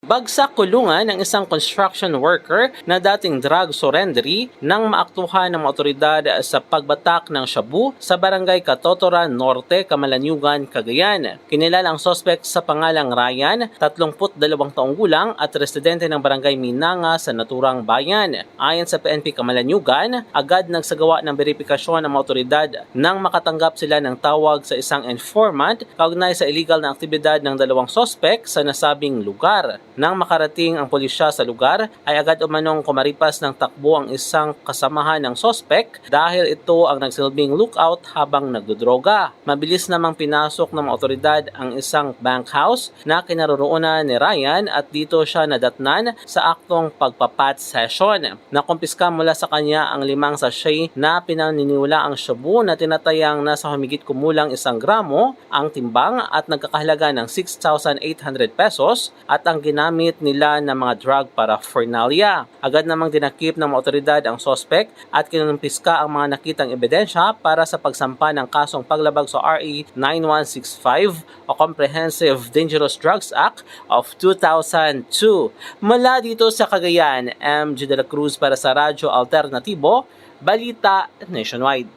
Bagsak kulungan ng isang construction worker na dating drug surrendery nang maaktuhan ng mga otoridad sa pagbatak ng shabu sa barangay Katotoran Norte, Camalaniugan, Cagayan. Kinilala ang suspect sa pangalang Ryan, 32 taong gulang at residente ng barangay Minanga sa naturang bayan. Ayon sa PNP Camalaniugan, agad nagsagawa ng beripikasyon ng mga otoridad nang makatanggap sila ng tawag sa isang informant kaugnay sa illegal na aktibidad ng dalawang suspect sa nasabing lugar. Nang makarating ang pulisya sa lugar, ay agad umanong kumaripas ng takbo ang isang kasamahan ng sospek dahil ito ang nagsilbing lookout habang nagdodroga. Mabilis namang pinasok ng mga otoridad ang isang bank house na kinaroroonan ni Ryan at dito siya nadatnan sa aktong pagpapat session. Nakumpiska mula sa kanya ang 5 sachet na pinaniniwala ang shabu na tinatayang nasa humigit kumulang 1 gramo ang timbang at nagkakahalaga ng 6,800 pesos at ang ginamit nila ng mga drug paraphernalia. Agad namang dinakip ng mga otoridad ang sospek at kinumpiska ang mga nakitang ebidensya para sa pagsampa ng kasong paglabag sa RA 9165 o Comprehensive Dangerous Drugs Act of 2002. Mula dito sa Cagayan, MJ De La Cruz para sa Radyo Alternatibo, Balita Nationwide.